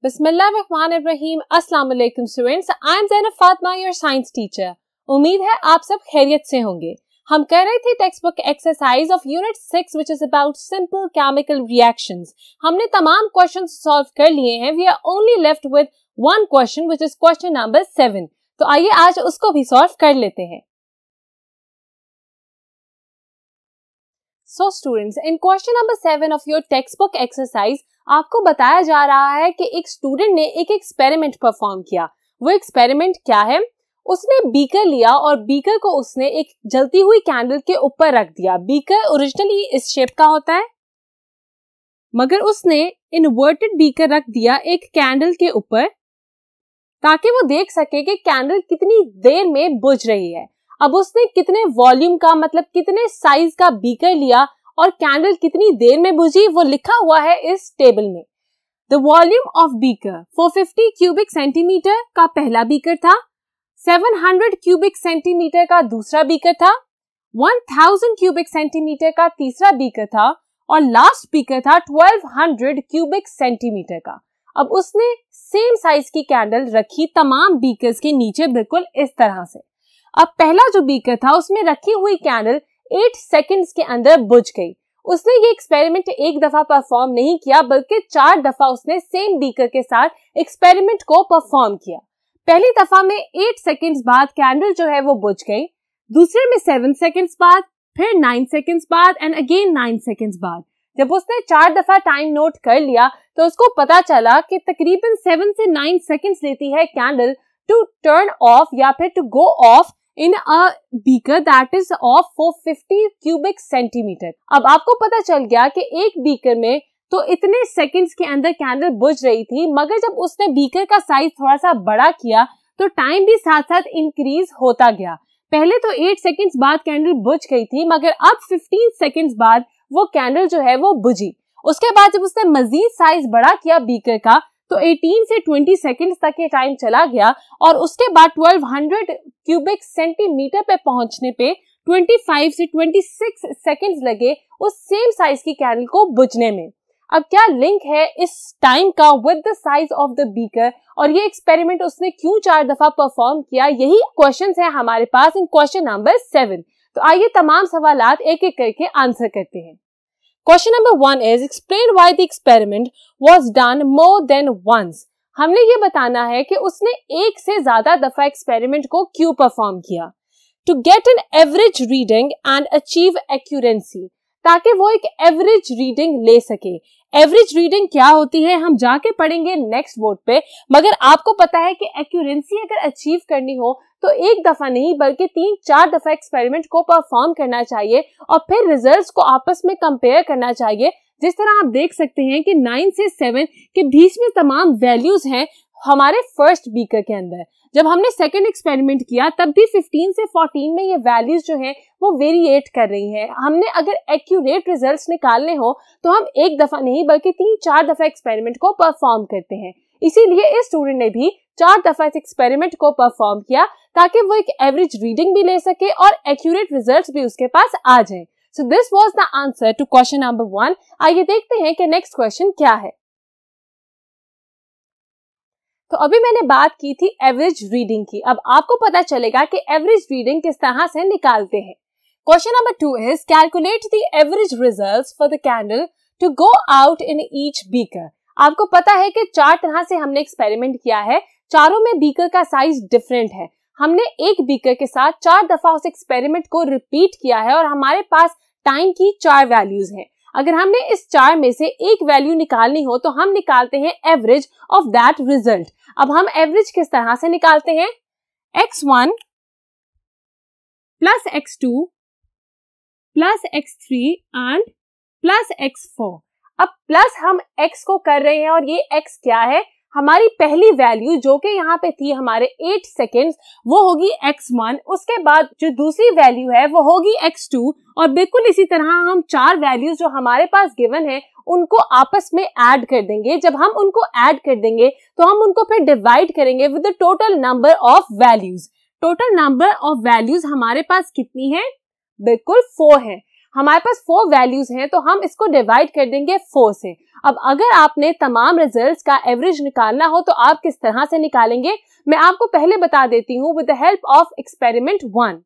बिस्मिल्लाहिर्रहमानिर्रहीम। अस्सलाम वालेकुम students, I am Zainab Fatima, your science teacher. उम्मीद है आप सब खैरियत से होंगे। हम कर रहे थे textbook exercise of unit 6 which is about simple chemical reactions. हमने तमाम क्वेश्चंस सॉल्व कर लिए हैं। We are only left with one question which is question number 7। तो आइए आज उसको भी सॉल्व कर लेते हैं। So students, in question number 7 of your textbook exercise, आपको बताया जा रहा है कि एक स्टूडेंट ने एक एक्सपेरिमेंट परफॉर्म किया। वो एक्सपेरिमेंट क्या है? उसने बीकर लिया और बीकर को उसने एक जलती हुई कैंडल के ऊपर रख दिया। बीकर ओरिजिनली इस शेप का होता है, मगर उसने इन्वर्टेड बीकर रख दिया एक कैंडल के ऊपर ताकि वो देख सके कि कैंडल कितनी देर में बुझ रही है। अब उसने कितने वॉल्यूम का मतलब कितने साइज का बीकर लिया और कैंडल कितनी देर में बुझी वो लिखा हुआ है इस टेबल में। The volume of beaker 450 cubic centimetre का पहला बीकर था, 700 क्यूबिक सेंटीमीटर का दूसरा बीकर था, 1000 क्यूबिक सेंटीमीटर का तीसरा बीकर था और लास्ट बीकर था 1200 क्यूबिक सेंटीमीटर का। अब उसने सेम साइज की कैंडल रखी तमाम बीकर्स के नीचे बिल्कुल इस तरह से। अब पहला जो बीकर था उसमें रखी हुई कैंडल 8 सेकंड्स के अंदर बुझ गई। उसने ये एक्सपेरिमेंट एक दफा परफॉर्म नहीं किया बल्कि 4 दफा उसने सेम बीकर के साथ एक्सपेरिमेंट को परफॉर्म किया। पहली दफा में 8 सेकंड्स बाद कैंडल जो है वो बुझ गई, दूसरे में 7 सेकंड्स बाद, फिर 9 सेकंड्स बाद एंड अगेन 9 सेकंड्स बाद। जब उसने 4 दफा टाइम नोट कर लिया तो उसको पता चला कि तकरीबन 7 से 9 सेकंड्स लेती है कैंडल टू टर्न ऑफ या फिर to go off in a beaker that is of 450 cubic centimeter। अब आपको पता चल गया कि एक बीकर में तो इतने सेकंड्स के अंदर कैंडल बुझ रही थी, मगर जब उसने बीकर का साइज थोड़ा सा बड़ा किया तो टाइम भी साथ साथ इंक्रीज होता गया। पहले तो 8 सेकंड्स बाद कैंडल बुझ गई थी, मगर अब 15 सेकंड्स बाद वो कैंडल जो है वो बुझी। उसके बाद जब उसने मजीद साइज बड़ा किया बीकर का तो 18 से 20 सेकंड्स तक ये टाइम चला गया और उसके बाद 1200 क्यूबिक सेंटीमीटर पे पहुंचने पे 25 से 26 सेकंड्स लगे उस सेम साइज की कैंडल को बुझने में। अब क्या लिंक है इस टाइम का with the size of the beaker और ये एक्सपेरिमेंट उसने क्यों 4 दफा परफॉर्म किया? यही क्वेश्चंस है हमारे पास इन क्वेश्चन नंबर 7। तो आइए तमाम सवालात एक एक करके आंसर करते हैं। Question number 1 is explain why the experiment was done more than once। हमने ये बताना है कि उसने एक से ज्यादा दफा एक्सपेरिमेंट को क्यों परफॉर्म किया। To get an average reading and achieve accuracy, ताकि वो एक एवरेज रीडिंग ले सके। एवरेज रीडिंग क्या होती है हम जाके पढ़ेंगे नेक्स्ट बोर्ड पे, मगर आपको पता है कि एक्यूरेंसी अगर अचीव करनी हो तो एक दफा नहीं बल्कि 3-4 दफा एक्सपेरिमेंट को परफॉर्म करना चाहिए और फिर रिजल्ट्स को आपस में कंपेयर करना चाहिए। जिस तरह आप देख सकते हैं कि 9 से 7 के बीच में तमाम वैल्यूज हैं हमारे फर्स्ट बीकर के अंदर। जब हमने सेकंड एक्सपेरिमेंट किया तब भी 15 से 14 में ये वैल्यूज जो हैं वो वेरिएट कर रही हैं। हमने अगर एक्यूरेट रिजल्ट्स निकालने हो तो हम एक दफा नहीं बल्कि 3-4 दफा एक्सपेरिमेंट को परफॉर्म करते हैं। इसीलिए इस स्टूडेंट ने भी 4 दफा इस एक्सपेरिमेंट को परफॉर्म किया ताकि वो एक एवरेज रीडिंग भी ले सके और एक्यूरेट रिजल्ट्स भी उसके पास आ जाए। So this was the answer to question number 1। आइए देखते हैं कि नेक्स्ट क्वेश्चन क्या है। तो अभी मैंने बात की थी एवरेज रीडिंग की। अब आपको पता चलेगा कि एवरेज रीडिंग किस तरह से निकालते हैं। Question number 2 is calculate the average results for the candle to go out in each beaker. आपको पता है कि 4 तरह से हमने एक्सपेरिमेंट किया है, चारों में बीकर का साइज डिफरेंट है। हमने एक बीकर के साथ 4 दफा उस एक्सपेरिमेंट को रिपीट किया है और हमारे पास टाइम की 4 वैल्यूज हैं। अगर हमने इस 4 में से एक वैल्यू निकालनी हो तो हम निकालते हैं एवरेज ऑफ दैट रिजल्ट। अब हम एवरेज किस तरह से निकालते हैं? x1 plus x2 plus x3 and plus x4। अब प्लस हम x को कर रहे हैं और ये x क्या है? हमारी पहली वैल्यू जो कि यहाँ पे थी हमारे 8 सेकेंड्स वो होगी x1। उसके बाद जो दूसरी वैल्यू है वो होगी x2 और बिल्कुल इसी तरह हम 4 वैल्यूज जो हमारे पास गिवन है उनको आपस में ऐड कर देंगे। जब हम उनको ऐड कर देंगे तो हम उनको फिर डिवाइड करेंगे with the total number of values. Total number of values हमारे पास कितनी है? बिल्कुल 4 है। हमारे पास 4 वैल्यूज हैं तो हम इसको डिवाइड कर देंगे 4 से। अब अगर आपने तमाम रिजल्ट्स का एवरेज निकालना हो तो आप किस तरह से निकालेंगे, मैं आपको पहले बता देती हूँ with the help of experiment 1।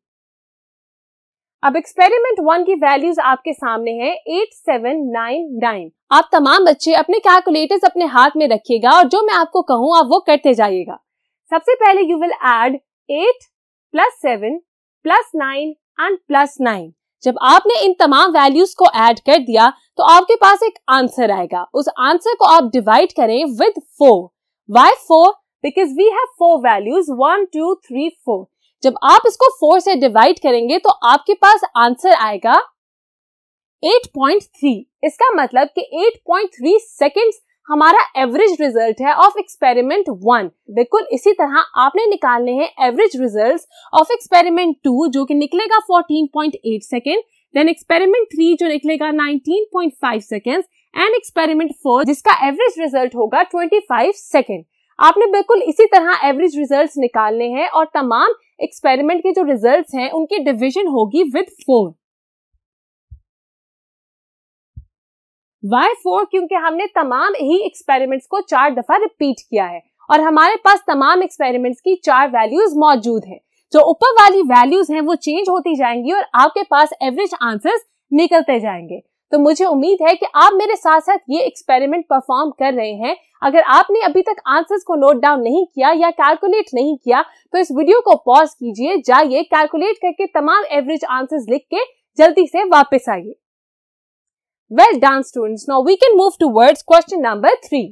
अब एक्सपेरिमेंट 1 की वैल्यूज आपके सामने है 8799। आप तमाम बच्चे अपने कैलकुलेटर्स अपने हाथ में रखिएगा और जो मैं आपको कहूँ आप वो करते जाइएगा। सबसे पहले यू विल ऐड 8 + 7 + 9 एंड +9। जब आपने इन तमाम वैल्यूज को ऐड कर दिया तो आपके पास एक आंसर आएगा। उस आंसर को आप डिवाइड करें with 4। Why 4? Because we have 4 values 1, 2, 3, 4। जब आप इसको 4 से डिवाइड करेंगे तो आपके पास आंसर आएगा 8.3। इसका मतलब कि 8.3 सेकेंड्स हमारा एवरेज रिजल्ट है ऑफ एक्सपेरिमेंट 1। बिल्कुल इसी तरह आपने निकालने हैं एवरेज रिजल्ट्स ऑफ एक्सपेरिमेंट 2 जो कि निकलेगा 14.8 सेकेंड, देन एक्सपेरिमेंट 3 जो निकलेगा 19.5 सेकेंड्स एंड एक्सपेरिमेंट 4 जिसका एवरेज रिजल्ट होगा 25 सेकेंड। आपने बिल्कुल इसी तरह एवरेज रिजल्ट्स निकालने हैं और तमाम एक्सपेरिमेंट के जो रिजल्ट्स हैं उनकी डिवीजन होगी विद 4। Why 4? क्योंकि हमने तमाम ही एक्सपेरिमेंट्स को 4 दफा रिपीट किया है और हमारे पास तमाम एक्सपेरिमेंट्स की 4 वैल्यूज मौजूद हैं। जो ऊपर वाली वैल्यूज हैं वो चेंज होती जाएंगी और आपके पास एवरेज आंसर्स निकलते जाएंगे। तो मुझे उम्मीद है कि आप मेरे साथ साथ ये एक्सपेरिमेंट परफॉर्म कर रहे हैं। अगर आपने अभी तक आंसर्स को नोट डाउन नहीं किया या कैलकुलेट नहीं किया तो इस वीडियो को पॉज कीजिए, जाइए कैलकुलेट करके तमाम एवरेज आंसर्स लिख के जल्दी से वापस आइए। Well done students. Now we can move towards question number 3.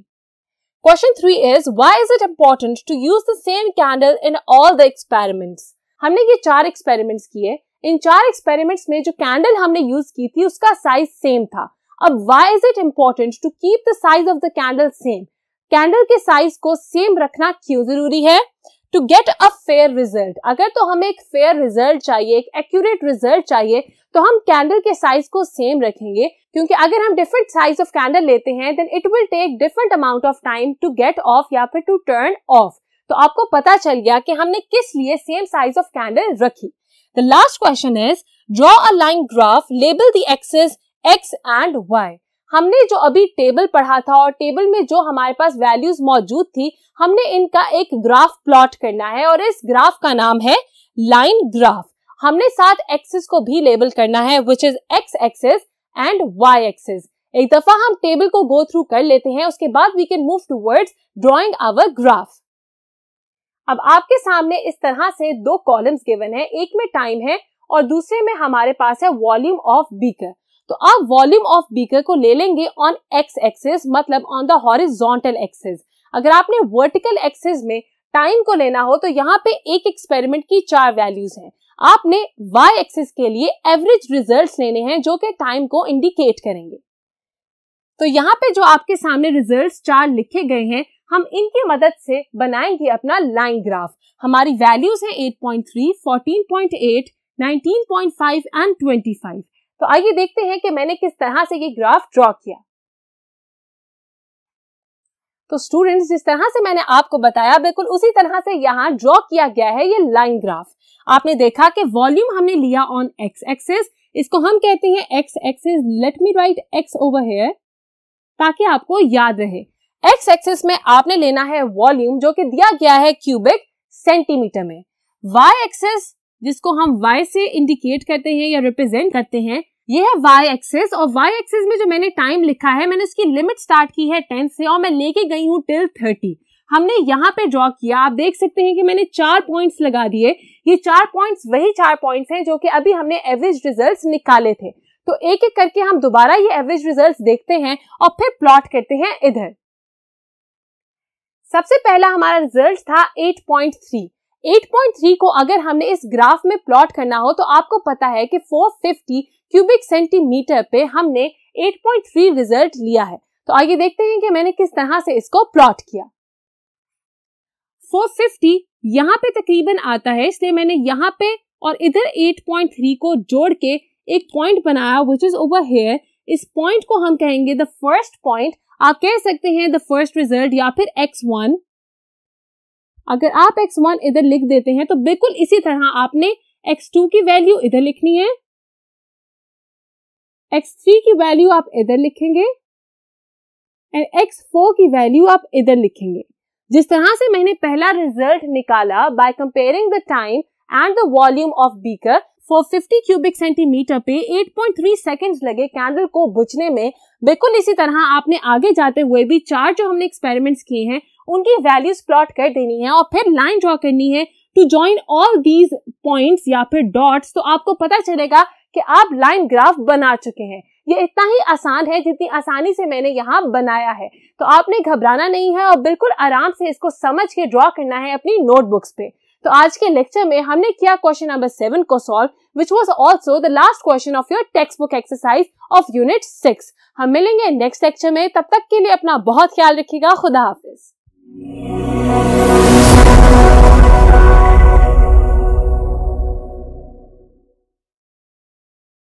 Question 3 is, why is it important to use the same candle in all the experiments? हमने ये 4 एक्सपेरिमेंट्स किए। इन 4 एक्सपेरिमेंट्स में जो कैंडल हमने यूज की थी उसका साइज सेम था। अब why is it important to keep the size of the candle same? Candle के साइज को सेम रखना क्यों जरूरी है? To get a fair result. अगर तो हमें एक फेयर रिजल्ट चाहिए, एक एक्यूरेट रिजल्ट चाहिए तो हम कैंडल के साइज को सेम रखेंगे, क्योंकि अगर हम डिफरेंट साइज ऑफ कैंडल लेते हैं then it will take different amount of time to get off या फिर टू टर्न ऑफ। तो आपको पता चल गया कि हमने किस लिए सेम साइज ऑफ कैंडल रखी। The last question is, draw a line graph, label the axis x and y। हमने जो अभी टेबल पढ़ा था और टेबल में जो हमारे पास वैल्यूज मौजूद थी हमने इनका एक ग्राफ प्लॉट करना है और इस ग्राफ का नाम है लाइन ग्राफ। हमने साथ एक्सिस को भी लेबल करना है which is x axis and y axis. एक दफा हम टेबल को गो थ्रू कर लेते हैं उसके बाद we can move towards drawing our graph. अब आपके सामने इस तरह से 2 कॉलम्स गिवन है, एक में टाइम है और दूसरे में हमारे पास है वॉल्यूम ऑफ बीकर। तो आप वॉल्यूम ऑफ बीकर को ले लेंगे ऑन एक्स एक्सिस, मतलब ऑन द हॉरिजॉन्टल एक्सिस। अगर आपने वर्टिकल एक्सिस में टाइम को लेना हो तो यहाँ पे एक एक्सपेरिमेंट की 4 वैल्यूज हैं। आपने वाई एक्सिस के लिए एवरेज रिजल्ट्स लेने हैं जो कि टाइम को इंडिकेट करेंगे। तो यहाँ पे जो आपके सामने रिजल्ट्स 4 लिखे गए हैं हम इनकी मदद से बनाएंगे अपना लाइन ग्राफ। हमारी वैल्यूज है 8.3, 14.8, 19.5 एंड 25। तो आइए देखते हैं कि मैंने किस तरह से ये ग्राफ ड्रॉ किया। तो स्टूडेंट्स, जिस तरह से मैंने आपको बताया बिल्कुल उसी तरह से यहाँ ड्रॉ किया गया है ये लाइन ग्राफ। आपने देखा कि वॉल्यूम हमने लिया ऑन एक्स एक्सिस, इसको हम कहते हैं x axis. Let me right x over here ताकि आपको याद रहे। एक्स एक्सिस में आपने लेना है वॉल्यूम जो कि दिया गया है क्यूबिक सेंटीमीटर में। वाई एक्सिस जिसको हम y से इंडिकेट करते हैं या रिप्रेजेंट करते हैं ये है y एक्सिस, और y एक्सिस में जो मैंने टाइम लिखा है मैंने इसकी लिमिट स्टार्ट की है 10 से और मैं लेके गई हूँ टिल 30। हमने यहाँ पे ड्रॉ किया, आप देख सकते हैं कि मैंने 4 पॉइंट्स लगा दिए। ये 4 पॉइंट्स वही 4 पॉइंट्स हैं जो कि अभी हमने एवरेज रिजल्ट्स निकाले थे। तो एक एक करके हम दोबारा ये एवरेज रिजल्ट्स देखते हैं और फिर प्लॉट करते हैं इधर। सबसे पहला हमारा रिजल्ट था 8.3। 8.3 को अगर हमने इस ग्राफ में प्लॉट करना हो तो आपको पता है कि 450 क्यूबिक सेंटीमीटर पे हमने 8.3 रिजल्ट लिया है। तो आइए देखते हैं कि मैंने किस तरह से इसको प्लॉट किया। 450 यहाँ पे तकरीबन आता है, इसलिए मैंने यहाँ पे और इधर 8.3 को जोड़ के एक पॉइंट बनाया विच इज ओवर हियर। इस पॉइंट को हम कहेंगे द फर्स्ट पॉइंट। आप कह सकते हैं द फर्स्ट रिजल्ट या फिर x1। अगर आप x1 इधर लिख देते हैं तो बिल्कुल इसी तरह आपने x2 की वैल्यू इधर लिखनी है x3 की वैल्यू आप इधर लिखेंगे एंड x4 की वैल्यू आप इधर लिखेंगे। जिस तरह से मैंने पहला रिजल्ट निकाला by comparing the time and the volume of beaker for 50 cubic centimetre पे 8.3 सेकेंड्स लगे कैंडल को बुझने में, बिल्कुल इसी तरह आपने आगे जाते हुए भी चार जो हमने एक्सपेरिमेंट्स किए हैं उनकी वैल्यूज प्लॉट कर देनी है और फिर लाइन ड्रॉ करनी है to join all these points या फिर डॉट्स। तो आपको पता चलेगा कि आप लाइन ग्राफ बना चुके हैं। ये इतना ही आसान है जितनी आसानी से मैंने यहाँ बनाया है। तो आपने घबराना नहीं है और बिल्कुल आराम से इसको समझ के ड्रॉ करना है अपनी नोटबुक्स पे। तो आज के लेक्चर में हमने किया क्वेश्चन नंबर 7 को solve, which was also the last question of your text book exercise of unit 6। हम मिलेंगे नेक्स्ट लेक्चर में, तब तक के लिए अपना बहुत ख्याल रखिएगा। खुदा हाफिज।